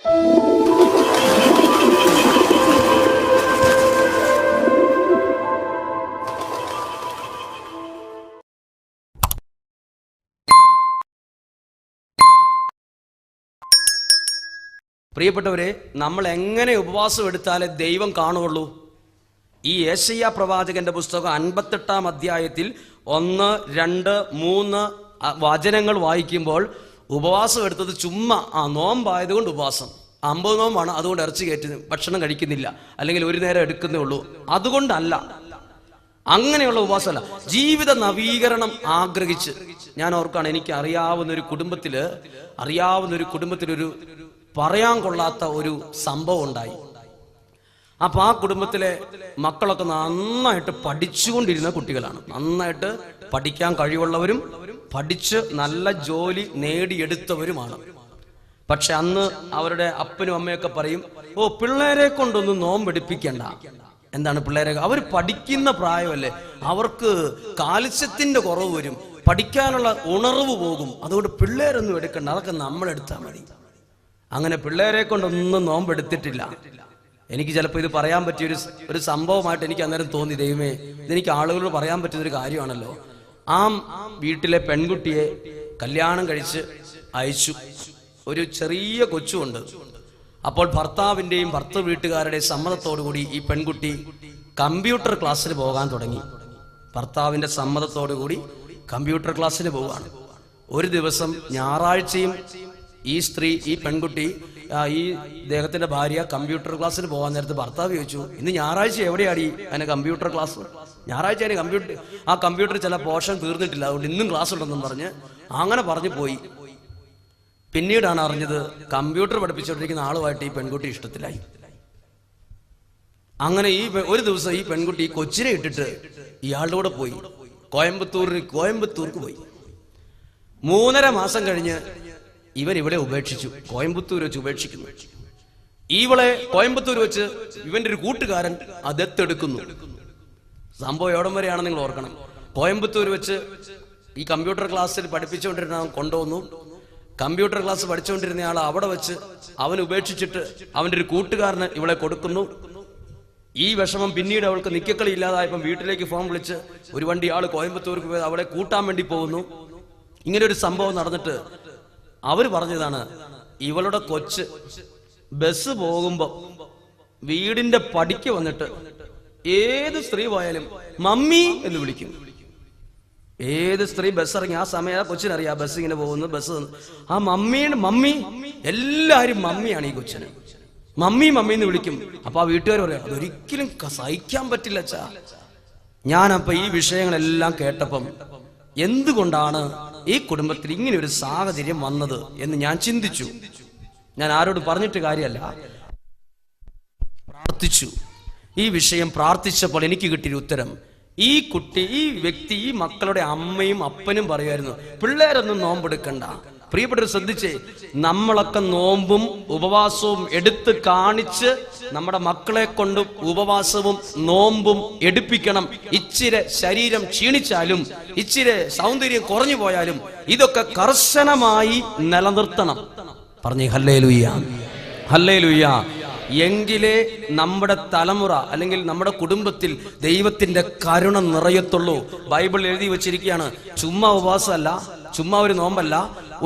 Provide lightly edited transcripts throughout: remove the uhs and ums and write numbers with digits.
പ്രിയപ്പെട്ടവരെ, നമ്മൾ എങ്ങനെ ഉപവാസം എടുത്താലേ ദൈവം കാണുകയുള്ളൂ? ഈ യെശയ്യാ പ്രവാചകന്റെ പുസ്തകം 58-ാം അധ്യായത്തിൽ 1, 2, 3 വചനങ്ങൾ വായിക്കുമ്പോൾ ഉപവാസം എടുത്തത് ചുമ്മാ നോമ്പായതുകൊണ്ട് ഉപവാസം, 50 നോമ്പാണ്, അതുകൊണ്ട് ഇറച്ചി കയറ്റി ഭക്ഷണം കഴിക്കുന്നില്ല, അല്ലെങ്കിൽ ഒരു നേരം എടുക്കുന്നേ ഉള്ളൂ, അതുകൊണ്ടല്ല. അങ്ങനെയുള്ള ഉപവാസമല്ല. ജീവിത നവീകരണം ആഗ്രഹിച്ച്, ഞാൻ ഓർക്കാണ്, എനിക്ക് അറിയാവുന്ന ഒരു കുടുംബത്തിലൊരു പറയാൻ കൊള്ളാത്ത ഒരു സംഭവം ഉണ്ടായി. അപ്പൊ ആ കുടുംബത്തിലെ മക്കളൊക്കെ നന്നായിട്ട് പഠിച്ചുകൊണ്ടിരുന്ന കുട്ടികളാണ്, നന്നായിട്ട് പഠിക്കാൻ കഴിവുള്ളവരും പഠിച്ച് നല്ല ജോലി നേടിയെടുത്തവരുമാണ്. പക്ഷെ അന്ന് അവരുടെ അപ്പനും അമ്മയൊക്കെ പറയും, പിള്ളേരെ കൊണ്ടൊന്നും നോമ്പെടുപ്പിക്കണ്ട. എന്താണ് പിള്ളേരെ? അവർ പഠിക്കുന്ന പ്രായമല്ലേ, അവർക്ക് കാൽസ്യത്തിന്റെ കുറവ് വരും, പഠിക്കാനുള്ള ഉണർവ് പോകും, അതുകൊണ്ട് പിള്ളേരൊന്നും എടുക്കണ്ട, അതൊക്കെ നമ്മളെടുത്താൽ മതി. അങ്ങനെ പിള്ളേരെ കൊണ്ടൊന്നും നോമ്പെടുത്തിട്ടില്ല. എനിക്ക് ചിലപ്പോൾ ഇത് പറയാൻ പറ്റിയ ഒരു സംഭവമായിട്ട് എനിക്ക് അന്നേരം തോന്നി, ദൈവമേ, ഇതെനിക്ക് ആളുകളോട് പറയാൻ പറ്റുന്നൊരു കാര്യമാണല്ലോ. ആ വീട്ടിലെ പെൺകുട്ടിയെ കല്യാണം കഴിച്ച് അയച്ചു. ഒരു ചെറിയ കൊച്ചുണ്ട്. അപ്പോൾ ഭർത്താവിൻ്റെയും ഭർത്തൃ വീട്ടുകാരുടെയും സമ്മതത്തോടുകൂടി ഈ പെൺകുട്ടി കമ്പ്യൂട്ടർ ക്ലാസ്സിന് പോകാൻ തുടങ്ങി. ഭർത്താവിൻ്റെ സമ്മതത്തോടുകൂടി കമ്പ്യൂട്ടർ ക്ലാസ്സിന് പോവുകയാണ്. ഒരു ദിവസം ഞായറാഴ്ചയും ഈ പെൺകുട്ടി, ഈ ഇദ്ദേഹത്തിന്റെ ഭാര്യ കമ്പ്യൂട്ടർ ക്ലാസ്സിന് പോകാൻ നേരത്ത് ഭർത്താവ് ചോദിച്ചു, ഇന്ന് ഞായറാഴ്ച എവിടെയാടി അതിന് കമ്പ്യൂട്ടർ ക്ലാസ്? ഞായറാഴ്ച അതിന് കമ്പ്യൂട്ടർ ചില പോർഷൻ തീർന്നിട്ടില്ല, അതുകൊണ്ട് ഇന്നും ക്ലാസ് ഉണ്ടെന്നും പറഞ്ഞ് അങ്ങനെ പറഞ്ഞു പോയി. പിന്നീടാണ് അറിഞ്ഞത് കമ്പ്യൂട്ടർ പഠിപ്പിച്ചുകൊണ്ടിരിക്കുന്ന ആളുമായിട്ട് ഈ പെൺകുട്ടി ഇഷ്ടത്തിലായി. അങ്ങനെ ഒരു ദിവസം ഈ പെൺകുട്ടി കൊച്ചിനെ ഇട്ടിട്ട് ഇയാളുടെ കൂടെ പോയി, കോയമ്പത്തൂർക്ക് പോയി. 3.5 മാസം കഴിഞ്ഞ് ഇവൻ ഇവിടെ ഉപേക്ഷിച്ചു, കോയമ്പത്തൂർ വെച്ച് ഉപേക്ഷിക്കുന്നു. ഇവളെ കോയമ്പത്തൂർ വെച്ച് ഇവന്റെ ഒരു കൂട്ടുകാരൻ ദത്തെടുക്കുന്നു. സംഭവം എവിടം വരെയാണെന്ന് നിങ്ങൾ ഓർക്കണം. കോയമ്പത്തൂർ വെച്ച് ഈ കമ്പ്യൂട്ടർ ക്ലാസ്സിൽ പഠിപ്പിച്ചുകൊണ്ടിരുന്ന കൊണ്ടുവന്നു. കമ്പ്യൂട്ടർ ക്ലാസ് പഠിച്ചുകൊണ്ടിരുന്ന ആൾ അവിടെ വെച്ച് അവൻ ഉപേക്ഷിച്ചിട്ട് അവന്റെ ഒരു കൂട്ടുകാരന് ഇവളെ കൊടുക്കുന്നു. ഈ വിഷമം പിന്നീട് അവൾക്ക് നിക്കക്കളി ഇല്ലാതായപ്പം വീട്ടിലേക്ക് ഫോൺ വിളിച്ച് ഒരു വണ്ടി ആള് കോയമ്പത്തൂർക്ക് പോയി അവളെ കൂട്ടാൻ വേണ്ടി പോകുന്നു. ഇങ്ങനെ ഒരു സംഭവം നടന്നിട്ട് അവർ പറഞ്ഞതാണ്, ഇവളുടെ കൊച്ച് ബസ് പോകുമ്പോ വീടിന്റെ പടിക്ക് വന്നിട്ട് ഏത് സ്ത്രീ പോയാലും മമ്മി എന്ന് വിളിക്കും. ഏത് സ്ത്രീ ബസ് ഇറങ്ങി, ആ സമയം കൊച്ചിനറിയാം ബസ് ഇങ്ങനെ പോകുന്നു, ആ മമ്മി എല്ലാരും മമ്മിയാണ് ഈ കൊച്ചിന്, മമ്മി എന്ന് വിളിക്കും. അപ്പൊ ആ വീട്ടുകാർ പറയാം, അതൊരിക്കലും സഹിക്കാൻ പറ്റില്ല അച്ഛാ. ഞാനപ്പൊ ഈ വിഷയങ്ങളെല്ലാം കേട്ടപ്പം എന്തുകൊണ്ടാണ് ഈ കുടുംബത്തിൽ ഇങ്ങനെ ഒരു സാഹചര്യം വന്നത് എന്ന് ഞാൻ ചിന്തിച്ചു. ഞാൻ ആരോട് പറഞ്ഞിട്ട് കാര്യമല്ല, പ്രാർത്ഥിച്ചു. ഈ വിഷയം പ്രാർത്ഥിച്ചപ്പോൾ എനിക്ക് കിട്ടിയൊരു ഉത്തരം, ഈ വ്യക്തി, ഈ മക്കളുടെ അമ്മയും അപ്പനും പറയുമായിരുന്നു, പിള്ളേരൊന്നും നോമ്പെടുക്കണ്ട. പ്രിയപ്പെട്ടവർ ശ്രദ്ധിച്ചേ, നമ്മളൊക്കെ നോമ്പും ഉപവാസവും എടുത്ത് കാണിച്ച് നമ്മുടെ മക്കളെ കൊണ്ട് ഉപവാസവും നോമ്പും എടുപ്പിക്കണം. ഇച്ചിരി ശരീരം ക്ഷീണിച്ചാലും ഇച്ചിരി സൗന്ദര്യം കുറഞ്ഞു പോയാലും ഇതൊക്കെ കർശനമായി നിലനിർത്തണം. പറഞ്ഞേ ഹല്ലേലൂയ, ഹല്ലേലൂയ. എങ്കിലേ നമ്മുടെ തലമുറ അല്ലെങ്കിൽ നമ്മുടെ കുടുംബത്തിൽ ദൈവത്തിന്റെ കരുണ നിറയത്തുള്ളൂ. ബൈബിൾ എഴുതി വെച്ചിരിക്കുകയാണ്, ചുമ്മാ ഉപവാസമല്ല, ചുമ്മാ ഒരു നോമ്പല്ല,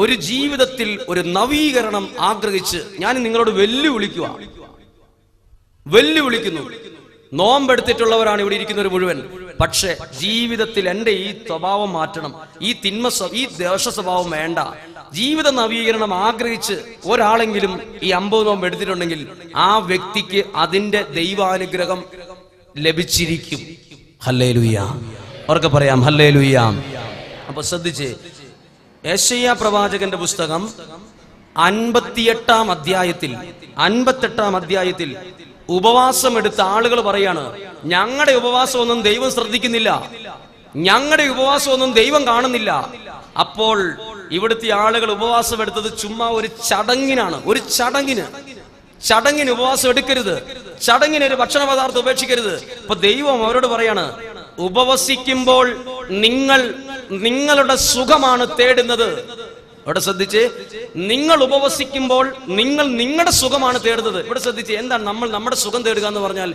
ഒരു ജീവിതത്തിൽ ഒരു നവീകരണം ആഗ്രഹിച്ച് ഞാൻ നിങ്ങളോട് വെല്ലുവിളിക്കുന്നു. നോമ്പെടുത്തിട്ടുള്ളവരാണ് ഇവിടെ ഇരിക്കുന്നവർ മുഴുവൻ. പക്ഷെ ജീവിതത്തിൽ എൻ്റെ ഈ സ്വഭാവം മാറ്റണം, ഈ ദോഷ സ്വഭാവം വേണ്ട. ജീവിത നവീകരണം ആഗ്രഹിച്ച് ഒരാളെങ്കിലും ഈ 50 നോമ്പ് എടുത്തിട്ടുണ്ടെങ്കിൽ ആ വ്യക്തിക്ക് അതിന്റെ ദൈവാനുഗ്രഹം ലഭിച്ചിരിക്കും. ഹല്ലേലൂയ, അവർക്ക് പറയാം ഹല്ലേലൂയ. അപ്പൊ ശ്രദ്ധിച്ചേ, യെശയ്യാ പ്രവാചകന്റെ പുസ്തകം 58-ാം അധ്യായത്തിൽ ഉപവാസം എടുത്ത ആളുകൾ പറയാണ്, ഞങ്ങളുടെ ഉപവാസമൊന്നും ദൈവം ശ്രദ്ധിക്കുന്നില്ല, ഞങ്ങളുടെ ഉപവാസമൊന്നും ദൈവം കാണുന്നില്ല. അപ്പോൾ ഇവിടുത്തെ ആളുകൾ ഉപവാസം എടുത്തത് ചുമ്മാ ഒരു ചടങ്ങിനാണ്. ഒരു ചടങ്ങിന് ഉപവാസം എടുക്കരുത്, ചടങ്ങിന് ഒരു ഭക്ഷണ പദാർത്ഥം ഉപേക്ഷിക്കരുത്. അപ്പൊ ദൈവം അവരോട് പറയാണ്, ഉപവസിക്കുമ്പോൾ നിങ്ങളുടെ സുഖമാണ് തേടുന്നത്. ഇവിടെ ശ്രദ്ധിച്ച്, നിങ്ങൾ ഉപവസിക്കുമ്പോൾ നിങ്ങൾ നിങ്ങളുടെ സുഖമാണ് തേടുന്നത്. ഇവിടെ ശ്രദ്ധിച്ച്, എന്താണ് നമ്മൾ നമ്മുടെ സുഖം തേടുക എന്ന് പറഞ്ഞാൽ,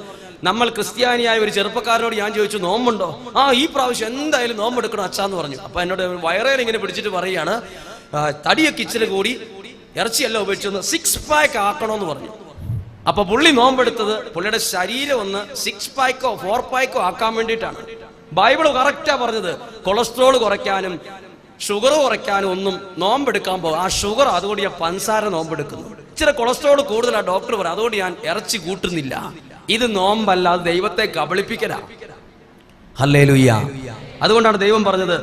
നമ്മൾ ക്രിസ്ത്യാനിയായ ഒരു ചെറുപ്പക്കാരനോട് ഞാൻ ചോദിച്ചു നോമ്പുണ്ടോ? ഈ പ്രാവശ്യം എന്തായാലും നോമ്പെടുക്കണം അച്ഛാന്ന് പറഞ്ഞു. അപ്പൊ എന്നോട് വയറേൽ ഇങ്ങനെ പിടിച്ചിട്ട് പറയുകയാണ്, തടിയൊക്കെ ഇച്ചിരി കൂടി ഇറച്ചിയെല്ലാം ഉപയോഗിച്ചൊന്ന് 6 പാക്ക് ആക്കണമെന്ന് പറഞ്ഞു. അപ്പൊ പുള്ളി നോമ്പെടുത്തത് പുള്ളിയുടെ ശരീരം ഒന്ന് 6 പാക്കോ 4 പാക്കോ ആക്കാൻ വേണ്ടിയിട്ടാണ്. ബൈബിള് കറക്റ്റാ പറഞ്ഞത്, കൊളസ്ട്രോൾ കുറയ്ക്കാനും ഷുഗർ കുറയ്ക്കാനും ഒന്നും നോമ്പെടുക്കാൻ പോകും. ആ ഷുഗർ അതുകൊണ്ട് ഞാൻ പഞ്ചസാര നോമ്പെടുക്കുന്നു. ഇച്ചിരി കൊളസ്ട്രോൾ കൂടുതലാണ് ഡോക്ടർ പറയും, അതുകൊണ്ട് ഞാൻ ഇറച്ചി കൂട്ടുന്നില്ല. ഇത് നോമ്പല്ല, അത് ദൈവത്തെ കബളിപ്പിക്കലാ. ഹല്ലേലൂയ. അതുകൊണ്ടാണ് ദൈവം പറഞ്ഞത്,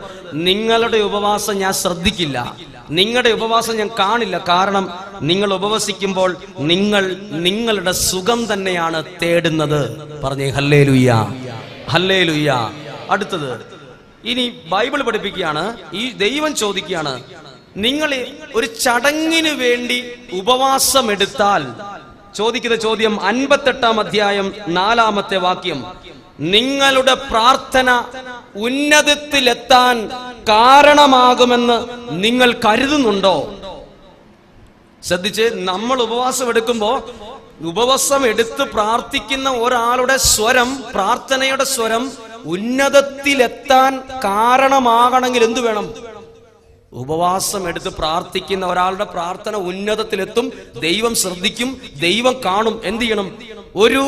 നിങ്ങളുടെ ഉപവാസം ഞാൻ ശ്രദ്ധിക്കില്ല, നിങ്ങളുടെ ഉപവാസം ഞാൻ കാണില്ല. കാരണം നിങ്ങൾ ഉപവസിക്കുമ്പോൾ നിങ്ങൾ നിങ്ങളുടെ സുഖം തന്നെയാണ് തേടുന്നത്. പറഞ്ഞേ ഹല്ലേലൂയ, ഹല്ലേലൂയ. അടുത്തത് ഇനി ബൈബിൾ പഠിപ്പിക്കുകയാണ്, ഈ ദൈവം ചോദിക്കുകയാണ്, നിങ്ങൾ ഒരു ചടങ്ങിന് വേണ്ടി ഉപവാസം എടുത്താൽ, ചോദിക്കുന്ന ചോദ്യം 58-ാം അധ്യായം 4-ാമത്തെ വാക്യം, നിങ്ങളുടെ പ്രാർത്ഥന ഉന്നതത്തിലെത്താൻ കാരണമാകുമെന്ന് നിങ്ങൾ കരുതുന്നുണ്ടോ? ശ്രദ്ധിച്ച്, നമ്മൾ ഉപവാസം എടുക്കുമ്പോ ഉപവാസം എടുത്ത് പ്രാർത്ഥിക്കുന്ന ഒരാളുടെ സ്വരം, പ്രാർത്ഥനയുടെ സ്വരം ഉന്നതത്തിലെത്താൻ കാരണമാകണമെങ്കിൽ എന്തു വേണം? ഉപവാസം എടുത്ത് പ്രാർത്ഥിക്കുന്ന ഒരാളുടെ പ്രാർത്ഥന ഉന്നതത്തിലെത്തും. ദൈവം ശ്രദ്ധിക്കും, ദൈവം കാണും. എന്ത് ചെയ്യണം? ഒരു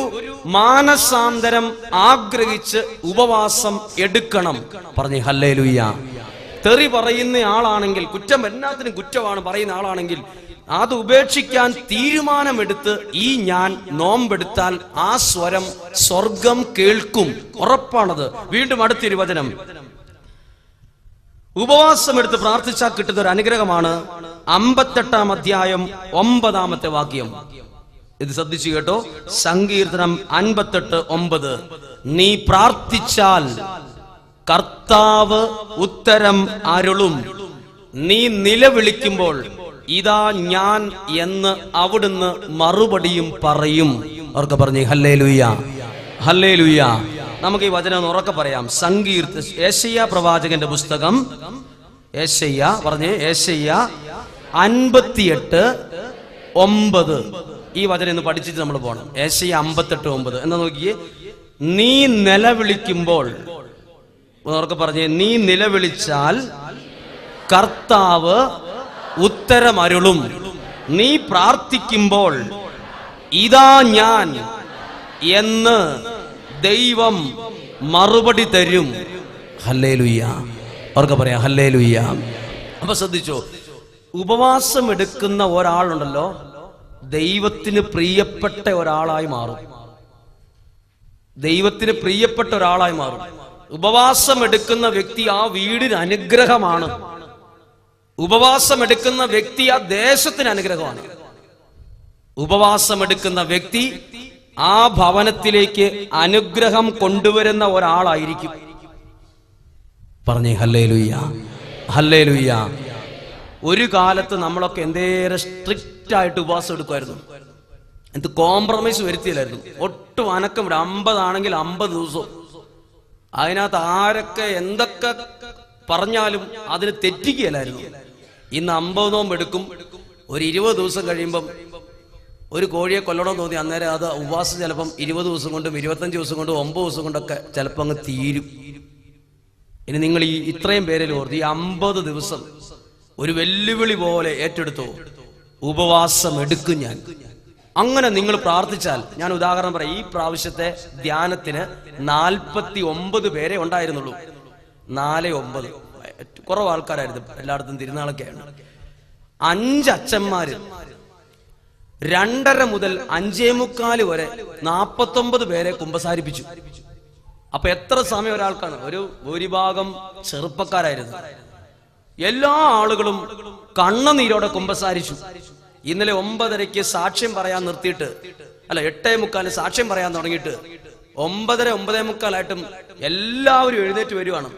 മാനസാന്തരം ആഗ്രഹിച്ച് ഉപവാസം എടുക്കണം. പറഞ്ഞേ ഹല്ലേലൂയ. തെറി പറയുന്ന ആളാണെങ്കിൽ, കുറ്റം എല്ലാത്തിനും കുറ്റമാണ് പറയുന്ന ആളാണെങ്കിൽ, അത് ഉപേക്ഷിക്കാൻ തീരുമാനമെടുത്ത് ഞാൻ നോമ്പെടുത്താൽ ആ സ്വരം സ്വർഗം കേൾക്കും. ഉറപ്പാണത്. വീണ്ടും അടുത്തൊരു വചനം, ഉപവാസം എടുത്ത് പ്രാർത്ഥിച്ചാൽ കിട്ടുന്ന ഒരു അനുഗ്രഹമാണ് 58-ാം അധ്യായം 9-ാമത്തെ വാക്യം. ഇത് ശ്രദ്ധിച്ചു കേട്ടോ. സങ്കീർത്തനം 58:9, നീ പ്രാർത്ഥിച്ചാൽ കർത്താവ് ഉത്തരം അരുളും, നീ നിലവിളിക്കുമ്പോൾ ഇതാ ഞാൻ എന്ന് അവിടുന്ന് മറുപടിയും പറയും. അവർക്ക് പറഞ്ഞേ ഹല്ലേലൂയ, ഹല്ലേലൂയ. നമുക്ക് ഈ വചനം ഉറക്കെ പറയാം. യേശയ്യാ പ്രവാചകന്റെ പുസ്തകം, യേശയ്യാ പറഞ്ഞേ, യേശയ്യാ 58:9. ഈ വചനം ഇന്ന് പഠിച്ചിട്ട് നമ്മൾ പോകണം. യേശയ്യാ 58:9 എന്നാ നോക്കിയേ. നീ നിലവിളിക്കുമ്പോൾ, ഉറക്കെ പറഞ്ഞേ, നീ നിലവിളിച്ചാൽ കർത്താവ് ഉത്തരമരുളും, നീ പ്രാർത്ഥിക്കുമ്പോൾ ഇതാ ഞാൻ എന്ന് ദൈവം മറുപടി തരും. ഹല്ലേലൂയ. അവർക്ക് പറയാം ഹല്ലേലൂയ. അപ്പൊ ശ്രദ്ധിച്ചോ, ഉപവാസം എടുക്കുന്ന ഒരാളുണ്ടല്ലോ, ദൈവത്തിന് പ്രിയപ്പെട്ട ഒരാളായി മാറും. ദൈവത്തിന് പ്രിയപ്പെട്ട ഒരാളായി മാറും. ഉപവാസം എടുക്കുന്ന വ്യക്തി ആ വീടിന് അനുഗ്രഹമാണ്. ഉപവാസം എടുക്കുന്ന വ്യക്തി ആ ദേശത്തിന് അനുഗ്രഹമാണ്. ഉപവാസം എടുക്കുന്ന വ്യക്തി ആ ഭവനത്തിലേക്ക് അനുഗ്രഹം കൊണ്ടുവരുന്ന ഒരാളായിരിക്കും. പറഞ്ഞേ ഹല്ലേലൂയ, ഹല്ലേലൂയ. ഒരു കാലത്ത് നമ്മളൊക്കെ എന്തേറെ സ്ട്രിക്റ്റ് ആയിട്ട് ഉപവാസം എടുക്കുമായിരുന്നു. എന്ത് കോംപ്രമൈസ് വരുത്തിയില്ലായിരുന്നു. ഒട്ടും അനക്കം 50 ആണെങ്കിൽ 50 ദിവസവും. അതിനകത്ത് ആരൊക്കെ എന്തൊക്കെ പറഞ്ഞാലും അതിന് തെറ്റിക്കുകയല്ലായിരുന്നു. ഇന്ന് 50 നോമ്പ് എടുക്കും. ഒരു 20 ദിവസം കഴിയുമ്പം ഒരു കോഴിയെ കൊല്ലണം തോന്നി, അന്നേരം അത് ഉപവാസം ചിലപ്പം 20 ദിവസം കൊണ്ടും 25 ദിവസം കൊണ്ടും 9 ദിവസം കൊണ്ടൊക്കെ ചിലപ്പോൾ അങ്ങ് തീരും. ഇനി നിങ്ങൾ ഈ ഇത്രയും പേരിൽ ഓർത്ത് ഈ 50 ദിവസം ഒരു വെല്ലുവിളി പോലെ ഏറ്റെടുത്തോ. ഉപവാസം എടുക്കും ഞാൻ. അങ്ങനെ നിങ്ങൾ പ്രാർത്ഥിച്ചാൽ, ഞാൻ ഉദാഹരണം പറയാം, ഈ പ്രാവശ്യത്തെ ധ്യാനത്തിന് 49 പേരെ ഉണ്ടായിരുന്നുള്ളൂ. 4-9 കുറവ് ആൾക്കാരായിരുന്നു. എല്ലായിടത്തും തിരുനാളൊക്കെയാണ്. 5 അച്ഛന്മാര് 2:30 മുതൽ 5:45 വരെ 49 പേരെ കുമ്പസാരിപ്പിച്ചു. അപ്പൊ എത്ര സമയം ഒരാൾക്കാണ്? ഒരു ഭൂരിഭാഗം ചെറുപ്പക്കാരായിരുന്നു. എല്ലാ ആളുകളും കണ്ണുനീരോടെ കുമ്പസാരിച്ചു. ഇന്നലെ 9:30 സാക്ഷ്യം പറയാൻ നിർത്തിയിട്ട്, അല്ല 8:45 സാക്ഷ്യം പറയാൻ തുടങ്ങിയിട്ട് 9:30 9:45 എല്ലാവരും എഴുന്നേറ്റ് വരുവാണ്.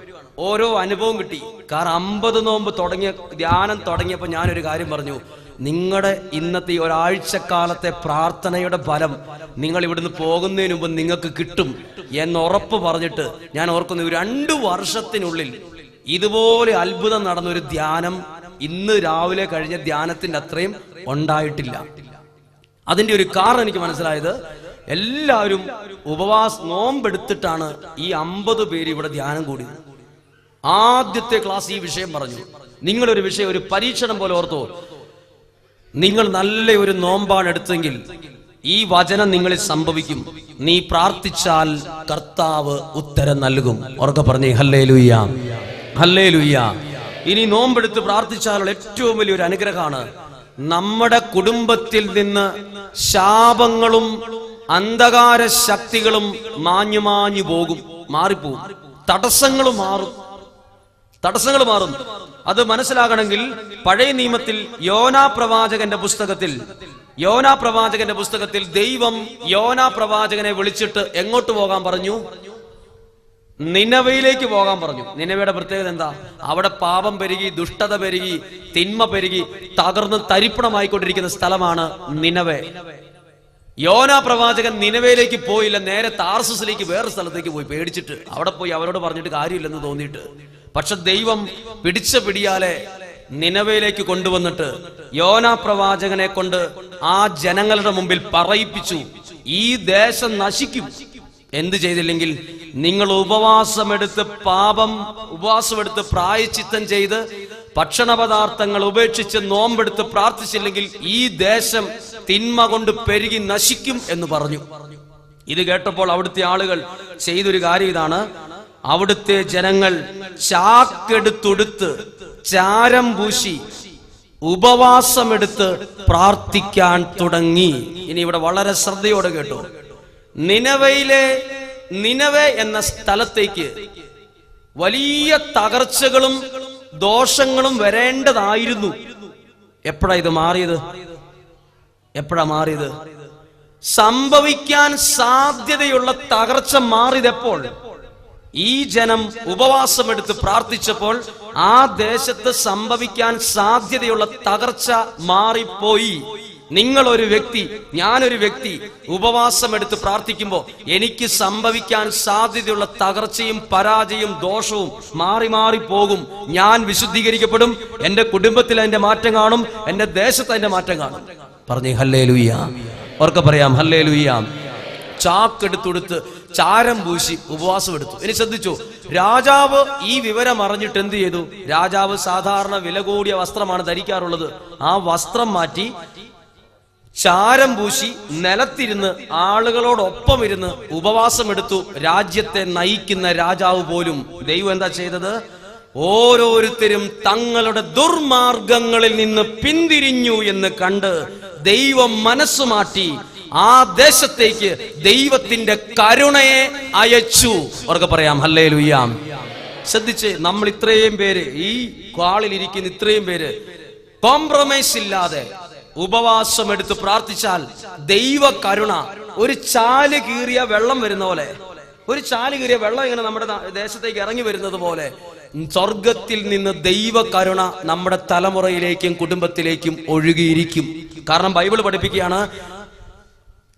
ഓരോ അനുഭവം കിട്ടി. കാരണം 50 നോമ്പ് തുടങ്ങിയ ധ്യാനം തുടങ്ങിയപ്പോൾ ഞാനൊരു കാര്യം പറഞ്ഞു, നിങ്ങളുടെ ഇന്നത്തെ ഈ ഒരാഴ്ചക്കാലത്തെ പ്രാർത്ഥനയുടെ ഫലം നിങ്ങൾ ഇവിടുന്ന് പോകുന്നതിന് മുമ്പ് നിങ്ങൾക്ക് കിട്ടും എന്ന് ഉറപ്പ് പറഞ്ഞിട്ട് ഞാൻ ഓർക്കുന്നു, 2 വർഷത്തിനുള്ളിൽ ഇതുപോലെ അത്ഭുതം നടന്നൊരു ധ്യാനം ഇന്ന് രാവിലെ കഴിഞ്ഞ ധ്യാനത്തിന്റെ അത്രയും ഉണ്ടായിട്ടില്ല. അതിന്റെ ഒരു കാരണം എനിക്ക് മനസ്സിലായത്, എല്ലാവരും നോമ്പെടുത്തിട്ടാണ് ഈ 50 പേര് ഇവിടെ ധ്യാനം കൂടിയത്. ആദ്യത്തെ ക്ലാസ് ഈ വിഷയം പറഞ്ഞു. നിങ്ങളൊരു വിഷയം, ഒരു പരീക്ഷണം പോലെ ഓർത്തോ. നിങ്ങൾ നല്ല ഒരു നോമ്പാണ് എടുത്തെങ്കിൽ ഈ വചനം നിങ്ങളിൽ സംഭവിക്കും. നീ പ്രാർത്ഥിച്ചാൽ കർത്താവ് ഉത്തരം നൽകും. ഉറക്കെ പറഞ്ഞേ ഹല്ലേലൂയ, ഹല്ലേലൂയ. ഇനി നോമ്പെടുത്ത് പ്രാർത്ഥിച്ചാലുള്ള ഏറ്റവും വലിയൊരു അനുഗ്രഹമാണ്, നമ്മുടെ കുടുംബത്തിൽ നിന്ന് ശാപങ്ങളും അന്ധകാര ശക്തികളും മാഞ്ഞു മാഞ്ഞു പോകും, മാറിപ്പോകും. തടസ്സങ്ങൾ മാറും. അത് മനസ്സിലാകണമെങ്കിൽ പഴയ നിയമത്തിൽ യോനാ പ്രവാചകന്റെ പുസ്തകത്തിൽ ദൈവം യോനാ പ്രവാചകനെ വിളിച്ചിട്ട് എങ്ങോട്ട് പോകാൻ പറഞ്ഞു? നിനവയിലേക്ക് പോകാൻ പറഞ്ഞു. നിനവയുടെ പ്രത്യേകത എന്താ? അവിടെ പാപം പെരുകി, ദുഷ്ടത പെരുകി, തിന്മ പെരുകി, തകർന്ന് തരിപ്പണമായിക്കൊണ്ടിരിക്കുന്ന സ്ഥലമാണ് നിനവേ. യോനാ പ്രവാചകൻ നിനവയിലേക്ക് പോയില്ല, നേരെ താർസസിലേക്ക് വേറെ സ്ഥലത്തേക്ക് പോയി, പേടിച്ചിട്ട്. അവിടെ പോയി അവരോട് പറഞ്ഞിട്ട് കാര്യമില്ലെന്ന് തോന്നിയിട്ട്. പക്ഷെ ദൈവം പിടിച്ച പിടിയാലെ നിനവയിലേക്ക് കൊണ്ടുവന്നിട്ട് യോനാ പ്രവാചകനെ കൊണ്ട് ആ ജനങ്ങളുടെ മുമ്പിൽ പറയിപ്പിച്ചു, ഈ ദേശം നശിക്കും എന്ത് ചെയ്തില്ലെങ്കിൽ നിങ്ങൾ ഉപവാസമെടുത്ത് പ്രായശ്ചിത്തം ചെയ്ത് ഭക്ഷണപദാർത്ഥങ്ങൾ ഉപേക്ഷിച്ച് നോമ്പെടുത്ത് പ്രാർത്ഥിച്ചില്ലെങ്കിൽ ഈ ദേശം തിന്മ കൊണ്ട് പെരുകി നശിക്കും എന്ന് പറഞ്ഞു. ഇത് കേട്ടപ്പോൾ അവിടുത്തെ ആളുകൾ ചെയ്തൊരു കാര്യം ഇതാണ്. അവിടുത്തെ ജനങ്ങൾ ചാക്കെടുത്തൊടുത്ത് ചാരം പൂശി ഉപവാസമെടുത്ത് പ്രാർത്ഥിക്കാൻ തുടങ്ങി. ഇനി ഇവിടെ വളരെ ശ്രദ്ധയോടെ കേട്ടോ. നിനവേ എന്ന സ്ഥലത്തേക്ക് വലിയ തകർച്ചകളും ദോഷങ്ങളും വരേണ്ടതായിരുന്നു. എപ്പോഴാ മാറിയത്? സംഭവിക്കാൻ സാധ്യതയുള്ള തകർച്ച മാറിയതെപ്പോൾ? ഈ ജനം ഉപവാസമെടുത്ത് പ്രാർത്ഥിച്ചപ്പോൾ ആ ദേശത്ത് സംഭവിക്കാൻ സാധ്യതയുള്ള തകർച്ച മാറിപ്പോയി. നിങ്ങളൊരു വ്യക്തി, ഞാനൊരു വ്യക്തി ഉപവാസമെടുത്ത് പ്രാർത്ഥിക്കുമ്പോൾ എനിക്ക് സംഭവിക്കാൻ സാധ്യതയുള്ള തകർച്ചയും പരാജയവും ദോഷവും മാറി മാറി പോകും. ഞാൻ വിശുദ്ധീകരിക്കപ്പെടും. എന്റെ കുടുംബത്തിൽ അതിന്റെ മാറ്റം കാണും, എന്റെ ദേശത്ത് അതിന്റെ മാറ്റം കാണും. പറഞ്ഞേ ഹല്ലേലൂയ. ഓർക്കെ പറയാം ഹല്ലേലൂയ. ചാക്കെടുത്തൊടുത്ത് ചാരം പൂശി ഉപവാസം എടുത്തു. ഇനി ശ്രദ്ധിച്ചു, രാജാവ് ഈ വിവരം അറിഞ്ഞിട്ട് എന്ത് ചെയ്തു? രാജാവ് സാധാരണ വില കൂടിയ വസ്ത്രമാണ് ധരിക്കാറുള്ളത്. ആ വസ്ത്രം മാറ്റി ചാരം പൂശി നിലത്തിരുന്ന് ആളുകളോടൊപ്പം ഇരുന്ന് ഉപവാസം എടുത്തു. രാജ്യത്തെ നയിക്കുന്ന രാജാവ് പോലും. ദൈവം എന്താ ചെയ്തത്? ഓരോരുത്തരും തങ്ങളുടെ ദുർമാർഗങ്ങളിൽ നിന്ന് പിന്തിരിഞ്ഞു എന്ന് കണ്ട് ദൈവം മനസ്സുമാറ്റി ആ ദേശത്തേക്ക് ദൈവത്തിന്റെ കരുണയെ അയച്ചു. അവർക്ക് പറയാം ഹല്ലേലൂയ. ശ്രദ്ധിച്ച്, നമ്മൾ ഇത്രയും പേര് ഈ കാളിൽ ഇരിക്കുന്ന ഇത്രയും പേര് കോംപ്രമൈസ് ഇല്ലാതെ ഉപവാസം എടുത്ത് പ്രാർത്ഥിച്ചാൽ ദൈവ കരുണ ഒരു ചാല് കീറിയ വെള്ളം വരുന്ന പോലെ, ഒരു ചാല് കീറിയ വെള്ളം ഇങ്ങനെ നമ്മുടെ ദേശത്തേക്ക് ഇറങ്ങി വരുന്നത് പോലെ സ്വർഗത്തിൽ നിന്ന് ദൈവ കരുണ നമ്മുടെ തലമുറയിലേക്കും കുടുംബത്തിലേക്കും ഒഴുകിയിരിക്കും. കാരണം ബൈബിൾ പഠിപ്പിക്കുകയാണ്,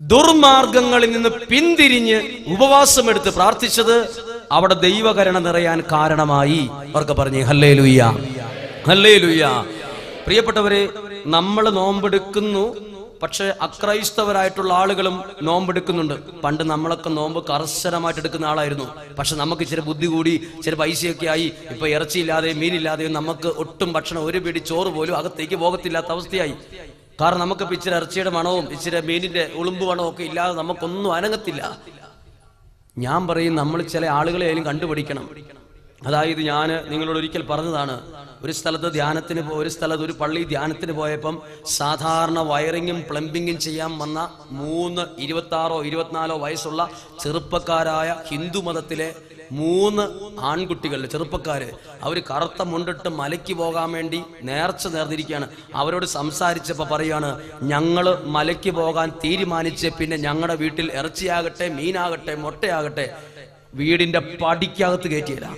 ദുർമാർഗങ്ങളിൽ നിന്ന് പിന്തിരിഞ്ഞ് ഉപവാസമെടുത്ത് പ്രാർത്ഥിച്ചത് അവിടെ ദൈവകരുണ നിറയാൻ കാരണമായി. അവർക്ക് പറഞ്ഞേ ഹല്ലേലൂയ, ഹല്ലേലൂയ. പ്രിയപ്പെട്ടവരെ, നമ്മൾ നോമ്പെടുക്കുന്നു, പക്ഷെ അക്രൈസ്തവരായിട്ടുള്ള ആളുകളും നോമ്പെടുക്കുന്നുണ്ട്. പണ്ട് നമ്മളൊക്കെ നോമ്പ് കർശനമായിട്ട് എടുക്കുന്ന ആളായിരുന്നു. പക്ഷെ നമുക്ക് ഇച്ചിരി ബുദ്ധി കൂടി, ഇച്ചിരി പൈസയൊക്കെ ആയി. ഇപ്പൊ ഇറച്ചിയില്ലാതെയും മീനില്ലാതെയും നമുക്ക് ഒട്ടും ഭക്ഷണം, ഒരു പിടി ചോറ് പോലും അകത്തേക്ക് പോകത്തില്ലാത്ത അവസ്ഥയായി. കാരണം നമുക്ക് ഇച്ചിരി ഇറച്ചിയുടെ മണവും ഇച്ചിരി മീനിന്റെ ഉളുമ്പ് മണവും ഒക്കെ ഇല്ലാതെ നമുക്കൊന്നും അനങ്ങത്തില്ല. ഞാൻ പറയും, നമ്മൾ ചില ആളുകളെയും കണ്ടുപിടിക്കണം. അതായത് ഞാൻ നിങ്ങളോട് ഒരിക്കൽ പറഞ്ഞതാണ്, ഒരു സ്ഥലത്ത് ഒരു പള്ളി ധ്യാനത്തിന് പോയപ്പം സാധാരണ വയറിങ്ങും പ്ലംബിങ്ങും ചെയ്യാൻ വന്ന 26 24 വയസ്സുള്ള ചെറുപ്പക്കാരായ ഹിന്ദു മതത്തിലെ 3 ആൺകുട്ടികൾ, ചെറുപ്പക്കാര്, അവർ കറുത്ത മുണ്ടിട്ട് മലയ്ക്ക് പോകാൻ വേണ്ടി നേർന്നിരിക്കുകയാണ്. അവരോട് സംസാരിച്ചപ്പോൾ പറയാണ്, ഞങ്ങള് മലയ്ക്ക് പോകാൻ തീരുമാനിച്ച് പിന്നെ ഞങ്ങളുടെ വീട്ടിൽ ഇറച്ചിയാകട്ടെ മീനാകട്ടെ മുട്ടയാകട്ടെ വീടിന്റെ പടിക്കകത്ത് കയറ്റിയില്ല,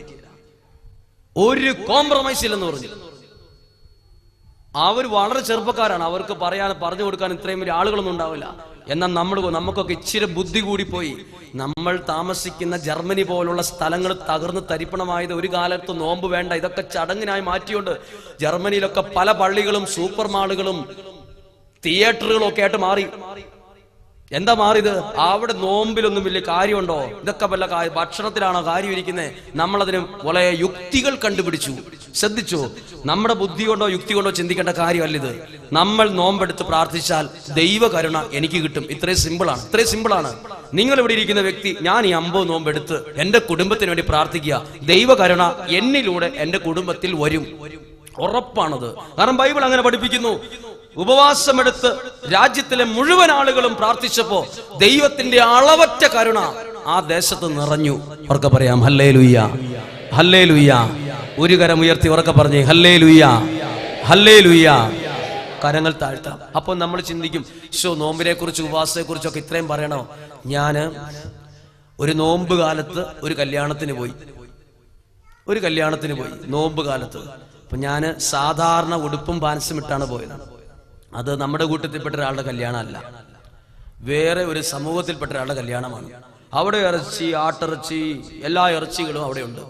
ഒരു കോംപ്രമൈസ് ഇല്ലെന്ന് പറഞ്ഞു. അവർ വളരെ ചെറുപ്പക്കാരാണ്, അവർക്ക് പറഞ്ഞു കൊടുക്കാൻ ഇത്രയും വലിയ ആളുകളൊന്നും ഉണ്ടാവില്ല. എന്നാൽ നമുക്കൊക്കെ ഇച്ചിരി ബുദ്ധി കൂടിപ്പോയി. നമ്മൾ താമസിക്കുന്ന ജർമ്മനി പോലുള്ള സ്ഥലങ്ങൾ തകർന്ന് തരിപ്പണമായത് ഒരു കാലത്ത് നോമ്പ് വേണ്ട, ഇതൊക്കെ ചടങ്ങിനായി മാറ്റിയുണ്ട്. ജർമ്മനിയിലൊക്കെ പല പള്ളികളും സൂപ്പർ മാളുകളും തിയേറ്ററുകളും ഒക്കെ ആയിട്ട് മാറി. എന്താ മാറിയത്? അവിടെ നോമ്പിലൊന്നും വലിയ കാര്യമുണ്ടോ? ഇതൊക്കെ വല്ല ഭക്ഷണത്തിലാണോ കാര്യം ഇരിക്കുന്നത്? നമ്മളതിന് വളരെ യുക്തികൾ കണ്ടുപിടിച്ചു. ശ്രദ്ധിച്ചോ? നമ്മുടെ ബുദ്ധി കൊണ്ടോ യുക്തി കൊണ്ടോ ചിന്തിക്കേണ്ട കാര്യമല്ല ഇത്. നമ്മൾ നോമ്പെടുത്ത് പ്രാർത്ഥിച്ചാൽ ദൈവകരുണ എനിക്ക് കിട്ടും. ഇത്രയും സിമ്പിളാണ്. നിങ്ങൾ ഇവിടെ ഇരിക്കുന്ന വ്യക്തി, ഞാൻ ഈ 50 നോമ്പെടുത്ത് എന്റെ കുടുംബത്തിന് വേണ്ടി പ്രാർത്ഥിക്കുക, ദൈവകരുണ എന്നിലൂടെ എന്റെ കുടുംബത്തിൽ വരും. ഉറപ്പാണത്. കാരണം ബൈബിൾ അങ്ങനെ പഠിപ്പിക്കുന്നു. ഉപവാസമെടുത്ത് രാജ്യത്തിലെ മുഴുവൻ ആളുകളും പ്രാർത്ഥിച്ചപ്പോ ദൈവത്തിന്റെ അളവറ്റ കരുണ ആ ദേശത്ത് നിറഞ്ഞു. ഉറക്കെ പറയാം ഹല്ലേലൂയ, ഹല്ലേലൂയ. ഒരു കരം ഉയർത്തി ഉറക്കെ പറഞ്ഞേ ഹല്ലേലൂയ, ഹല്ലേലൂയ. കരങ്ങൾ താഴ്ത്താം. അപ്പോൾ നമ്മൾ ചിന്തിക്കും, നോമ്പിനെ കുറിച്ച് ഉപവാസത്തെ കുറിച്ചൊക്കെ ഇത്രയും പറയണോ? ഞാന് ഒരു നോമ്പ് കാലത്ത് ഒരു കല്യാണത്തിന് പോയി നോമ്പ് കാലത്ത്. അപ്പൊ ഞാന് സാധാരണ ഉടുപ്പും പാൻസും ഇട്ടാണ് പോയത്. അത് നമ്മുടെ കൂട്ടത്തിൽപ്പെട്ട ഒരാളുടെ കല്യാണമല്ല, വേറെ ഒരു സമൂഹത്തിൽപ്പെട്ട ഒരാളുടെ കല്യാണമാണ്. അവിടെ ഇറച്ചി, ആട്ടിറച്ചി, എല്ലാ ഇറച്ചികളും അവിടെ ഉണ്ട്.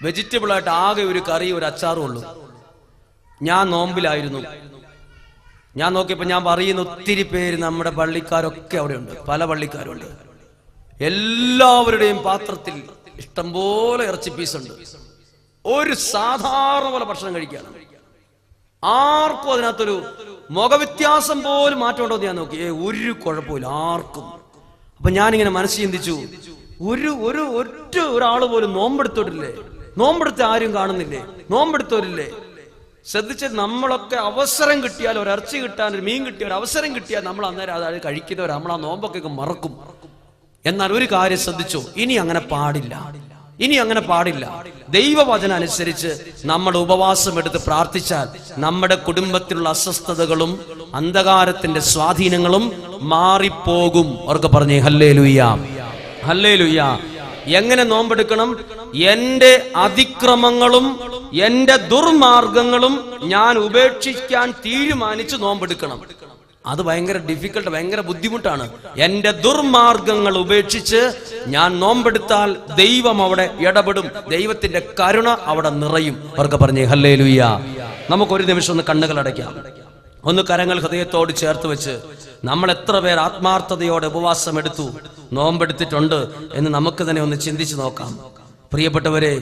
വെജിറ്റബിൾ ആയിട്ട് ആകെ ഒരു കറി, ഒരു അച്ചാറും ഉള്ളൂ. ഞാൻ നോമ്പിലായിരുന്നു. ഞാൻ നോക്കിയപ്പോൾ ഞാൻ പറയുന്ന ഒത്തിരി പേര് നമ്മുടെ പള്ളിക്കാരൊക്കെ അവിടെ ഉണ്ട്, പല പള്ളിക്കാരുണ്ട്. എല്ലാവരുടെയും പാത്രത്തിൽ ഇഷ്ടംപോലെ ഇറച്ചി പീസുണ്ട്. ഒരു സാധാരണ പോലെ ഭക്ഷണം കഴിക്കുകയാണ്. ആർക്കും അതിനകത്തൊരു മുഖവ്യത്യാസം പോലും മാറ്റമുണ്ടോ എന്ന് ഞാൻ നോക്കി. ഒരു കുഴപ്പമില്ല ആർക്കും. അപ്പൊ ഞാനിങ്ങനെ മനസ്സ് ചിന്തിച്ചു, ഒരാള് പോലും നോമ്പെടുത്തോട്ടില്ലേ? നോമ്പെടുത്ത് ആരും കാണുന്നില്ലേ? നോമ്പെടുത്തോരില്ലേ? ശ്രദ്ധിച്ച്, നമ്മളൊക്കെ അവസരം കിട്ടിയാൽ, ഒരു ഇറച്ചി കിട്ടാൻ, ഒരു മീൻ കിട്ടിയ ഒരു അവസരം കിട്ടിയാൽ നമ്മൾ അന്നേരം അതായത് കഴിക്കുന്നവർ നമ്മൾ ആ നോമ്പൊക്കെ മറക്കും. എന്നാൽ ഒരു കാര്യം ശ്രദ്ധിച്ചു, ഇനി അങ്ങനെ പാടില്ല. ദൈവവചനം അനുസരിച്ച് നമ്മൾ ഉപവാസം എടുത്ത് പ്രാർത്ഥിച്ചാൽ നമ്മുടെ കുടുംബത്തിലുള്ള അസ്വസ്ഥതകളും അന്ധകാരത്തിന്റെ സ്വാധീനങ്ങളും മാറിപ്പോകും. അവർക്ക് പറഞ്ഞേ ഹല്ലേലൂയ, ഹല്ലേലൂയ. എങ്ങനെ നോമ്പെടുക്കണം? എന്റെ അതിക്രമങ്ങളും എന്റെ ദുർമാർഗങ്ങളും ഞാൻ ഉപേക്ഷിക്കാൻ തീരുമാനിച്ച് നോമ്പെടുക്കണം. അത് ഭയങ്കര ഡിഫിക്കൽട്ട്, ഭയങ്കര ബുദ്ധിമുട്ടാണ്. എന്റെ ദുർമാർഗങ്ങൾ ഉപേക്ഷിച്ച് ഞാൻ നോമ്പെടുത്താൽ ദൈവം അവിടെ ഇടപെടും, ദൈവത്തിന്റെ കരുണ അവിടെ നിറയും. അവർക്ക് പറഞ്ഞേ ഹല്ലേലൂയ. നമുക്കൊരു നിമിഷം ഒന്ന് കണ്ണുകൾ അടയ്ക്കാം, ഒന്ന് കരങ്ങൾ ഹൃദയത്തോട് ചേർത്ത് വെച്ച് നമ്മൾ എത്ര പേർ ആത്മാർത്ഥതയോടെ ഉപവാസം എടുത്തു, നോമ്പെടുത്തിട്ടുണ്ട് എന്ന് നമുക്ക് തന്നെ ഒന്ന് ചിന്തിച്ചു നോക്കാം. പ്രിയപ്പെട്ടവരെ,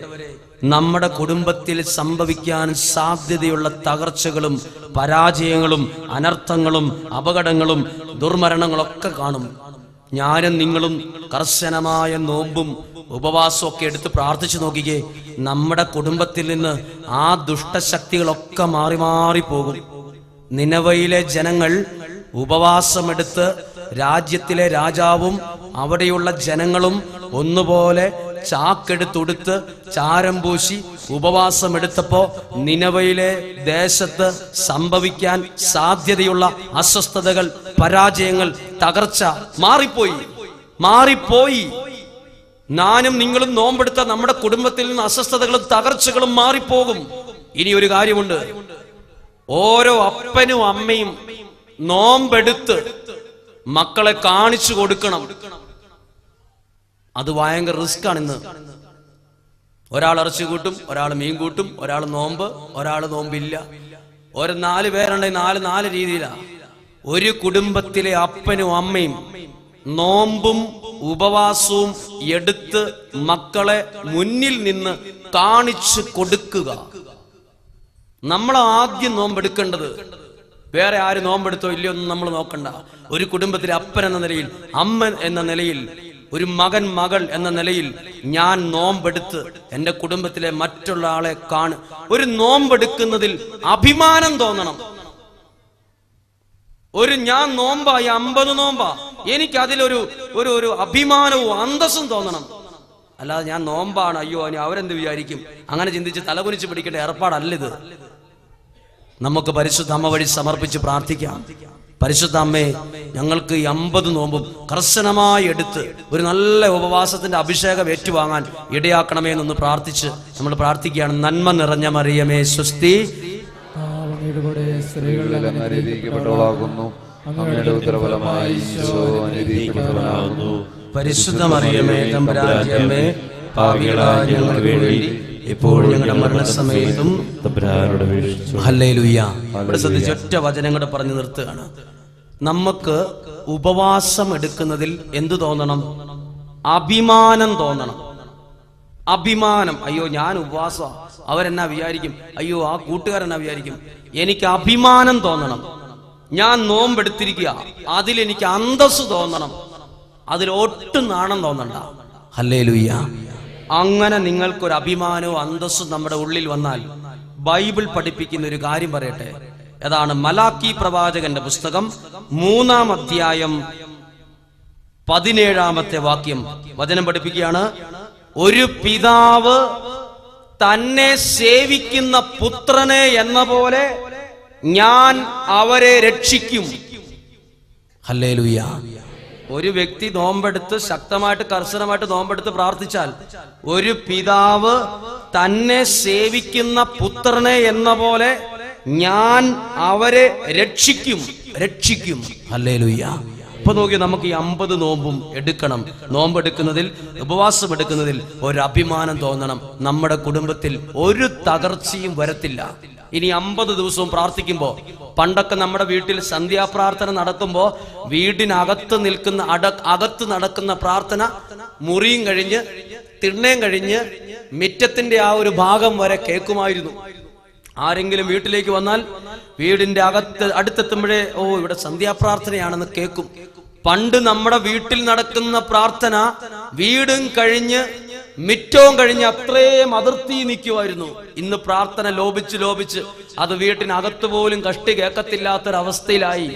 നമ്മുടെ കുടുംബത്തിൽ സംഭവിക്കാൻ സാധ്യതയുള്ള തകർച്ചകളും പരാജയങ്ങളും അനർത്ഥങ്ങളും അപകടങ്ങളും ദുർമരണങ്ങളൊക്കെ കാണും. ഞാനും നിങ്ങളും കർശനമായ നോമ്പും ഉപവാസമൊക്കെ എടുത്ത് പ്രാർത്ഥിച്ചു നോക്കിക്കേ, നമ്മുടെ കുടുംബത്തിൽ നിന്ന് ആ ദുഷ്ടശക്തികളൊക്കെ മാറി മാറി പോകും. നിനവയിലെ ജനങ്ങൾ ഉപവാസമെടുത്ത് രാജ്യത്തിലെ രാജാവും അവിടെയുള്ള ജനങ്ങളും ഒന്നുപോലെ ചാക്കെടുത്തുടുത്ത് ചാരം പൂശി ഉപവാസമെടുത്തപ്പോ നിനവയിലെ ദേശത്ത് സംഭവിക്കാൻ സാധ്യതയുള്ള അസ്വസ്ഥതകൾ, പരാജയങ്ങൾ, തകർച്ച മാറിപ്പോയി. ഞാനും നിങ്ങളും നോമ്പെടുത്ത നമ്മുടെ കുടുംബത്തിൽ നിന്ന് അസ്വസ്ഥതകളും തകർച്ചകളും മാറിപ്പോകും. ഇനി ഒരു കാര്യമുണ്ട്, ഓരോ അപ്പനും അമ്മയും നോമ്പെടുത്ത് മക്കളെ കാണിച്ചു കൊടുക്കണം. അത് ഭയങ്കര റിസ്ക് ആണ്. ഇന്ന് ഒരാൾ ഇറച്ചി കൂട്ടും, ഒരാൾ മീൻ കൂട്ടും, ഒരാൾ നോമ്പ്, ഒരാൾ നോമ്പില്ല. ഒരു 4 പേരുണ്ടെങ്കിൽ 4 രീതിയിലാണ്. ഒരു കുടുംബത്തിലെ അപ്പനും അമ്മയും നോമ്പും ഉപവാസവും എടുത്ത് മക്കളെ മുന്നിൽ നിന്ന് കാണിച്ചു കൊടുക്കുക. നമ്മൾ ആദ്യം നോമ്പെടുക്കേണ്ടത്. വേറെ ആര് നോമ്പെടുത്തോ ഇല്ലയോ ഒന്നും നമ്മൾ നോക്കണ്ട. ഒരു കുടുംബത്തിലെ അപ്പൻ എന്ന നിലയിൽ, അമ്മ എന്ന നിലയിൽ, ഒരു മകൻ മകൾ എന്ന നിലയിൽ ഞാൻ നോമ്പെടുത്ത് എൻ്റെ കുടുംബത്തിലെ മറ്റുള്ള ആളെ ഒരു നോമ്പെടുക്കുന്നതിൽ അഭിമാനം തോന്നണം. ഞാൻ നോമ്പായി 50 നോമ്പാ, എനിക്ക് അതിലൊരു ഒരു അഭിമാനവും അന്തസ്സും തോന്നണം. അല്ലാതെ ഞാൻ നോമ്പാണ്, അയ്യോ അവരെന്ത് വിചാരിക്കും, അങ്ങനെ ചിന്തിച്ച് തലകുനിച്ച് പിടിക്കേണ്ട ഏർപ്പാടല്ലിത്. നമുക്ക് പരിശുദ്ധ അമ്മ വഴി സമർപ്പിച്ച് പ്രാർത്ഥിക്കാം. പരിശുദ്ധ അമ്മേ, ഞങ്ങൾക്ക് 50 നോമ്പും കർശനമായി എടുത്ത് ഒരു നല്ല ഉപവാസത്തിന്റെ അഭിഷേകം ഏറ്റുവാങ്ങാൻ ഇടയാക്കണമേ എന്നൊന്ന് പ്രാർത്ഥിച്ച് നമ്മൾ പ്രാർത്ഥിക്കുകയാണ്. നന്മ നിറഞ്ഞ മറിയമേ സ്വസ്തി, അങ്ങയുടെ ഉദരഫലമായി ഈശോ അനുഗ്രഹിക്കപ്പെട്ടവനാകുന്നു. പരിശുദ്ധ മറിയമേ തമ്പുരാന്റെ അമ്മേ, പാപികളായ ഞങ്ങൾക്ക് വേണ്ടി ഇപ്പോഴും ഞങ്ങളുടെ മരണസമയത്തും തമ്പുരാനോട് അപേക്ഷിച്ചു. ഹല്ലേലൂയ. ഇവിടെ ശ്രദ്ധിച്ച് ഒറ്റ വചനം കൂടെ പറഞ്ഞു നിർത്തുകയാണ്. നമുക്ക് ഉപവാസം എടുക്കുന്നതിൽ എന്തു തോന്നണം? അഭിമാനം തോന്നണം. അഭിമാനം. അയ്യോ ഞാൻ ഉപവാസം, അവരെന്നാ വിചാരിക്കും, അയ്യോ ആ കൂട്ടുകാരെന്നാ വിചാരിക്കും. എനിക്ക് അഭിമാനം തോന്നണം. ഞാൻ നോമ്പെടുത്തിരിക്കുക, അതിലെനിക്ക് അന്തസ് തോന്നണം, അതിലൊട്ടും നാണം തോന്നണ്ട. ഹല്ലേലൂയ. അങ്ങനെ നിങ്ങൾക്കൊരു അഭിമാനവും അന്തസ്സും നമ്മുടെ ഉള്ളിൽ വന്നാൽ ബൈബിൾ പഠിപ്പിക്കുന്ന ഒരു കാര്യം പറയട്ടെ. അതാണ് മലാക്കി പ്രവാചകന്റെ പുസ്തകം 3-ാം അധ്യായം 17-ാമത്തെ വാക്യം. വചനം പഠിപ്പിക്കുകയാണ്: ഒരു പിതാവ് തന്നെ സേവിക്കുന്ന പുത്രനെ എന്ന പോലെ ഞാൻ അവരെ രക്ഷിക്കും. ഹല്ലേലൂയ. ഒരു വ്യക്തി നോമ്പെടുത്ത് ശക്തമായിട്ട് കർശനമായിട്ട് നോമ്പെടുത്ത് പ്രാർത്ഥിച്ചാൽ, ഒരു പിതാവ് തന്നെ സേവിക്കുന്ന പുത്രനെ എന്ന പോലെ ഞാൻ അവരെ രക്ഷിക്കും. രക്ഷിക്കും. ഹല്ലേലൂയ. ഇപ്പൊ നോക്കി, നമുക്ക് ഈ 50 നോമ്പും എടുക്കണം. നോമ്പെടുക്കുന്നതിൽ, ഉപവാസം എടുക്കുന്നതിൽ ഒരു അഭിമാനം തോന്നണം. നമ്മുടെ കുടുംബത്തിൽ ഒരു തകർച്ചയും വരത്തില്ല. ഇനി 50 ദിവസവും പ്രാർത്ഥിക്കുമ്പോൾ, പണ്ടൊക്കെ നമ്മുടെ വീട്ടിൽ സന്ധ്യാപ്രാർത്ഥന നടത്തുമ്പോൾ വീടിനകത്ത് നിൽക്കുന്ന അകത്ത് നടക്കുന്ന പ്രാർത്ഥന മുറിയും കഴിഞ്ഞ് തിണ്ണയും കഴിഞ്ഞ് മിറ്റത്തിന്റെ ആ ഒരു ഭാഗം വരെ കേൾക്കുമായിരുന്നു. ആരെങ്കിലും വീട്ടിലേക്ക് വന്നാൽ വീടിന്റെ അടുത്തെത്തുമ്പോഴേ ഇവിടെ സന്ധ്യാപ്രാർത്ഥനയാണെന്ന് കേൾക്കും. പണ്ട് നമ്മുടെ വീട്ടിൽ നടക്കുന്ന പ്രാർത്ഥന വീടും കഴിഞ്ഞ് മിറ്റവും കഴിഞ്ഞ് അത്രയും അതിർത്തി നിൽക്കുമായിരുന്നു. ഇന്ന് പ്രാർത്ഥന ലോപിച്ച് അത് വീട്ടിനകത്ത് പോലും കഷ്ടി കേൾക്കത്തില്ലാത്തൊരവസ്ഥയിലായി.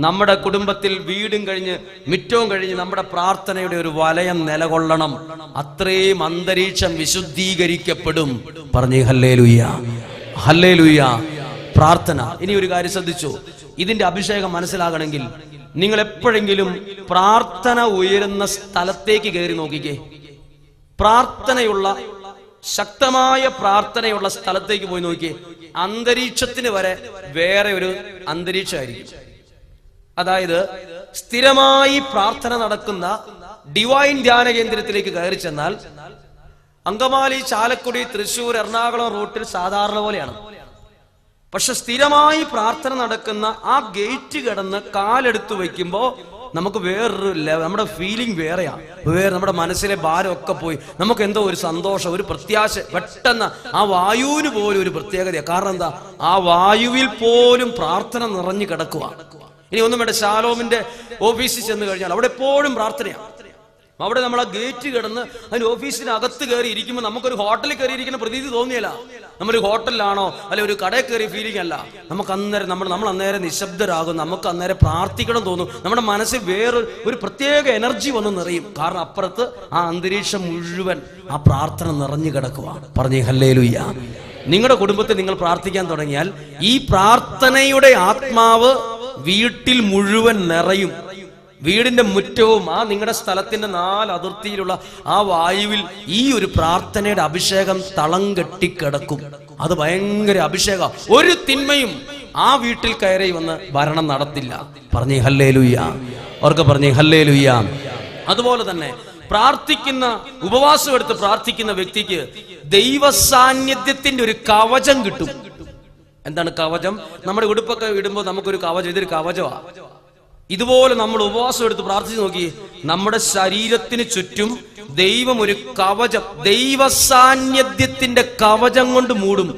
നമ്മുടെ കുടുംബത്തിൽ വീടും കഴിഞ്ഞ് മിറ്റവും കഴിഞ്ഞ് നമ്മുടെ പ്രാർത്ഥനയുടെ ഒരു വലയം നിലകൊള്ളണം. അത്രയും അന്തരീക്ഷം വിശുദ്ധീകരിക്കപ്പെടും. പറഞ്ഞേ ഹല്ലേലൂയ, ഹല്ലേലൂയ. പ്രാർത്ഥന. ഇനി ഒരു കാര്യം ശ്രദ്ധിച്ചു, ഇതിന്റെ അഭിഷേകം മനസ്സിലാകണമെങ്കിൽ നിങ്ങൾ എപ്പോഴെങ്കിലും പ്രാർത്ഥന ഉയരുന്ന സ്ഥലത്തേക്ക് കയറി നോക്കിക്കേ. പ്രാർത്ഥനയുള്ള, ശക്തമായ പ്രാർത്ഥനയുള്ള സ്ഥലത്തേക്ക് പോയി നോക്കിയേ. അന്തരീക്ഷത്തിന് വരെ വേറെ ഒരു അന്തരീക്ഷമായിരിക്കും. അതായത് സ്ഥിരമായി പ്രാർത്ഥന നടക്കുന്ന ഡിവൈൻ ധ്യാന കേന്ദ്രത്തിലേക്ക് കയറി ചെന്നാൽ അങ്കമാലി, ചാലക്കുടി, തൃശ്ശൂർ, എറണാകുളം റൂട്ടിൽ സാധാരണ പോലെയാണ്. പക്ഷെ സ്ഥിരമായി പ്രാർത്ഥന നടക്കുന്ന ആ ഗേറ്റ് കടന്ന് കാലെടുത്ത് വയ്ക്കുമ്പോൾ നമുക്ക് വേറൊരു നമ്മുടെ ഫീലിംഗ് വേറെയാണ്. നമ്മുടെ മനസ്സിലെ ഭാരമൊക്കെ പോയി നമുക്ക് എന്തോ ഒരു സന്തോഷം, ഒരു പ്രത്യാശ. പെട്ടെന്ന് ആ വായുവിന് പോലും ഒരു പ്രത്യേകതയാണ്. കാരണം എന്താ? ആ വായുവിൽ പോലും പ്രാർത്ഥന നിറഞ്ഞു കിടക്കുക. ഇനി ഒന്നും വേണ്ട, ശാലോമിന്റെ ഓഫീസിൽ ചെന്ന് കഴിഞ്ഞാൽ അവിടെ എപ്പോഴും പ്രാർത്ഥനയാണ്. അവിടെ നമ്മൾ ആ ഗേറ്റ് കിടന്ന് അതിന് ഓഫീസിനകത്ത് കയറി ഇരിക്കുമ്പോൾ നമുക്കൊരു ഹോട്ടലിൽ കയറിയിരിക്കുന്ന പ്രതീതി തോന്നിയല്ല. നമ്മളൊരു ഹോട്ടലിലാണോ അല്ലെ ഒരു കടയിൽ കയറി ഫീലിംഗ് അല്ല. നമുക്ക് അന്നേരം നമ്മൾ അന്നേരം നിശബ്ദരാകും. നമുക്ക് അന്നേരം പ്രാർത്ഥിക്കണം തോന്നും. നമ്മുടെ മനസ്സിൽ വേറൊരു പ്രത്യേക എനർജി വന്ന് നിറയും. കാരണം അപ്പുറത്ത് ആ അന്തരീക്ഷം മുഴുവൻ ആ പ്രാർത്ഥന നിറഞ്ഞു കിടക്കുക. പറഞ്ഞേ ഹല്ലേലൂയ. നിങ്ങളുടെ കുടുംബത്തിൽ നിങ്ങൾ പ്രാർത്ഥിക്കാൻ തുടങ്ങിയാൽ ഈ പ്രാർത്ഥനയുടെ ആത്മാവ് വീട്ടിൽ മുഴുവൻ നിറയും. വീടിന്റെ മുറ്റവും ആ നിങ്ങളുടെ സ്ഥലത്തിന്റെ 4 അതിർത്തിയിലുള്ള ആ വായുവിൽ ഈ ഒരു പ്രാർത്ഥനയുടെ അഭിഷേകം തളം കെട്ടിക്കിടക്കും. അത് ഭയങ്കര അഭിഷേകം. ഒരു തിന്മയും ആ വീട്ടിൽ കയറി വന്ന് ഭരണം നടത്തില്ല. പറഞ്ഞേ ഹല്ലേലൂയ. അവർക്ക് പറഞ്ഞേ ഹല്ലേലൂയ. അതുപോലെ തന്നെ പ്രാർത്ഥിക്കുന്ന, ഉപവാസം എടുത്ത് പ്രാർത്ഥിക്കുന്ന വ്യക്തിക്ക് ദൈവ സാന്നിധ്യത്തിന്റെ ഒരു കവചം കിട്ടും. എന്താണ് കവചം? നമ്മുടെ ഉടുപ്പൊക്കെ ഇടുമ്പോൾ നമുക്കൊരു കവചം, ഇതൊരു കവചമാണ്. ഇതുപോലെ നമ്മൾ ഉപവാസം എടുത്ത് പ്രാർത്ഥിച്ച് നോക്കി, നമ്മുടെ ശരീരത്തിന് ചുറ്റും ദൈവം ഒരു കവചം, ദൈവ സാന്നിധ്യത്തിന്റെ കവചം കൊണ്ട് മൂടും.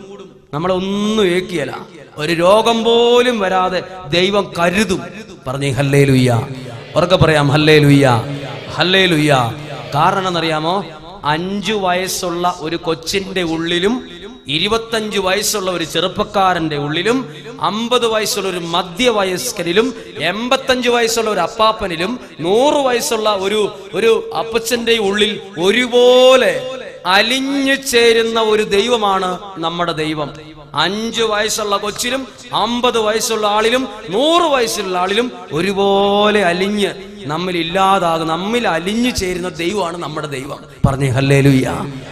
നമ്മളൊന്നും ഏക്കിയല്ല, ഒരു രോഗം പോലും വരാതെ ദൈവം കരുതും. പറഞ്ഞേ ഹല്ലേലൂയ. ഉറക്കെ പറയാം ഹല്ലേലൂയ, ഹല്ലേലൂയ. കാരണം എന്നറിയാമോ? 5 വയസ്സുള്ള ഒരു കൊച്ചിന്റെ ഉള്ളിലും 25 വയസ്സുള്ള ഒരു ചെറുപ്പക്കാരന്റെ ഉള്ളിലും 50 വയസ്സുള്ള ഒരു മധ്യവയസ്കനിലും 85 വയസ്സുള്ള ഒരു അപ്പാപ്പനിലും 100 വയസ്സുള്ള ഒരു അപ്പച്ചന്റെ ഉള്ളിൽ ഒരുപോലെ അലിഞ്ഞു ചേരുന്ന ഒരു ദൈവമാണ് നമ്മുടെ ദൈവം. 5 വയസ്സുള്ള കൊച്ചിലും 50 വയസ്സുള്ള ആളിലും 100 വയസ്സുള്ള ആളിലും ഒരുപോലെ അലിഞ്ഞ് നമ്മിൽ ഇല്ലാതാകും, നമ്മിൽ അലിഞ്ഞു ചേരുന്ന ദൈവമാണ് നമ്മുടെ ദൈവം. പറഞ്ഞേ ഹല്ലേലൂയ.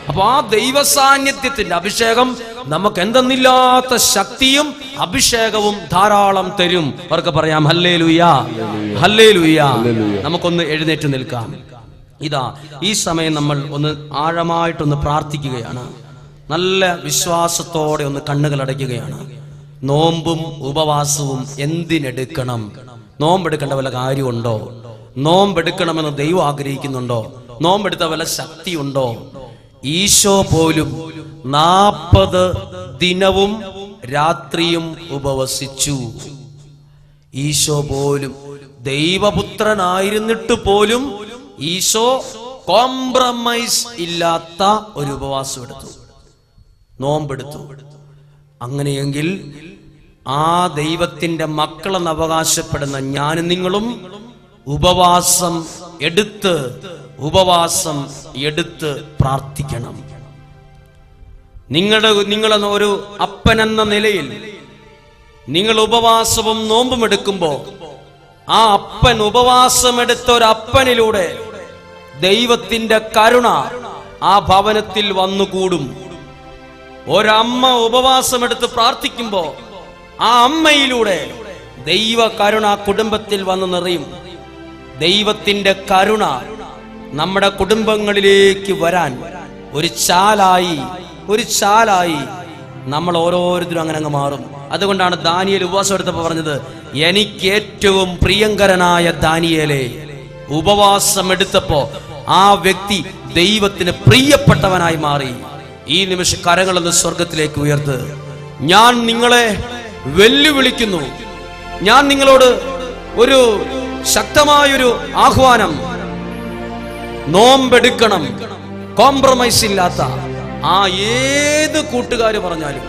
അപ്പൊ ആ ദൈവ സാന്നിധ്യത്തിന്റെ അഭിഷേകം നമുക്ക് എന്തെന്നില്ലാത്ത ശക്തിയും അഭിഷേകവും ധാരാളം തരും. അവർക്ക് പറയാം ഹല്ലേലൂയ, ഹല്ലേലൂയ. നമുക്കൊന്ന് എഴുന്നേറ്റ് നിൽക്കാം. ഇതാ ഈ സമയം നമ്മൾ ഒന്ന് ആഴമായിട്ടൊന്ന് പ്രാർത്ഥിക്കുകയാണ്. നല്ല വിശ്വാസത്തോടെ ഒന്ന് കണ്ണുകൾ അടയ്ക്കുകയാണ്. നോമ്പും ഉപവാസവും എന്തിനെടുക്കണം? നോമ്പെടുക്കേണ്ട വല്ല കാര്യമുണ്ടോ? നോമ്പെടുക്കണമെന്ന് ദൈവം ആഗ്രഹിക്കുന്നുണ്ടോ? നോമ്പെടുത്ത വല്ല ശക്തിയുണ്ടോ? ഈശോ പോലും 40 ദിനവും രാത്രിയും ഉപവസിച്ചു. ഈശോ പോലും ദൈവപുത്രനായിരുന്നിട്ട് പോലും ഈശോ കോംപ്രമൈസ് ഇല്ലാത്ത ഒരു ഉപവാസം എടുത്തു, നോമ്പെടുത്തു. അങ്ങനെയെങ്കിൽ ആ ദൈവത്തിന്റെ മക്കളെന്ന് അവകാശപ്പെടുന്ന ഞാനും നിങ്ങളും ഉപവാസം എടുത്ത് പ്രാർത്ഥിക്കണം. നിങ്ങളെന്ന ഒരു അപ്പനെന്ന നിലയിൽ നിങ്ങൾ ഉപവാസവും നോമ്പും എടുക്കുമ്പോ ആ അപ്പൻ ഉപവാസമെടുത്ത ഒരു അപ്പനിലൂടെ ദൈവത്തിന്റെ കരുണ ആ ഭവനത്തിൽ വന്നുകൂടും. ഒരമ്മ ഉപവാസമെടുത്ത് പ്രാർത്ഥിക്കുമ്പോ ആ അമ്മയിലൂടെ ദൈവ കരുണ കുടുംബത്തിൽ വന്ന് നിറയും. ദൈവത്തിന്റെ കരുണ നമ്മുടെ കുടുംബങ്ങളിലേക്ക് വരാൻ ഒരു ചാലായി നമ്മൾ ഓരോരുത്തരും അങ്ങനെ അങ്ങ് മാറും. അതുകൊണ്ടാണ് ദാനിയേൽ ഉപവാസം എടുത്തപ്പോൾ പറഞ്ഞത്, എനിക്ക് ഏറ്റവും പ്രിയങ്കരനായ ദാനിയേലേ. ഉപവാസം എടുത്തപ്പോ ആ വ്യക്തി ദൈവത്തിന് പ്രിയപ്പെട്ടവനായി മാറി. ഈ നിമിഷം കരങ്ങളെന്ന് സ്വർഗത്തിലേക്ക് ഉയർത്ത്. ഞാൻ നിങ്ങളെ വെല്ലുവിളിക്കുന്നു. ഞാൻ നിങ്ങളോട് ഒരു ശക്തമായൊരു ആഹ്വാനം. നോമ്പെടുക്കണം. കോംപ്രമൈസ് ഇല്ലാത്ത ആ ഏത് കൂട്ടുകാര് പറഞ്ഞാലും,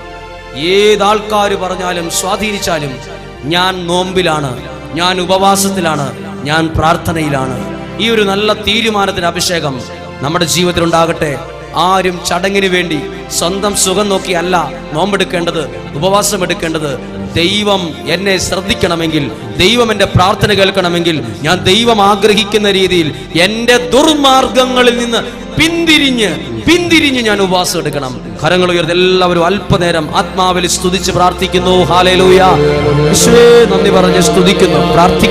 ഏതാൾക്കാര് പറഞ്ഞാലും സ്വാധീനിച്ചാലും, ഞാൻ നോമ്പിലാണ്, ഞാൻ ഉപവാസത്തിലാണ്, ഞാൻ പ്രാർത്ഥനയിലാണ്. ഈ ഒരു നല്ല തീരുമാനത്തിന് അഭിഷേകം നമ്മുടെ ജീവിതത്തിൽ ഉണ്ടാകട്ടെ. ആരും ചടങ്ങിന് വേണ്ടി സ്വന്തം സുഖം നോക്കി അല്ല നോമ്പെടുക്കേണ്ടത്, ഉപവാസം എടുക്കേണ്ടത്. ദൈവം എന്നെ ശ്രദ്ധിക്കണമെങ്കിൽ, ദൈവം എൻ്റെ പ്രാർത്ഥന കേൾക്കണമെങ്കിൽ, ഞാൻ ദൈവം ആഗ്രഹിക്കുന്ന രീതിയിൽ എൻ്റെ ദുർമാർഗങ്ങളിൽ നിന്ന് പിന്തിരിഞ്ഞ് ഞാൻ ഉപവാസം എടുക്കണം. കരങ്ങൾ ഉയർത്തി എല്ലാവരും അല്പനേരം ആത്മാവിൽ സ്തുതിച്ച് പ്രാർത്ഥിക്കുന്നു. ഹല്ലേലൂയ. യേശുവേ നന്ദി പറഞ്ഞ് സ്തുതിക്കുന്നു, പ്രാർത്ഥിക്കുന്നു.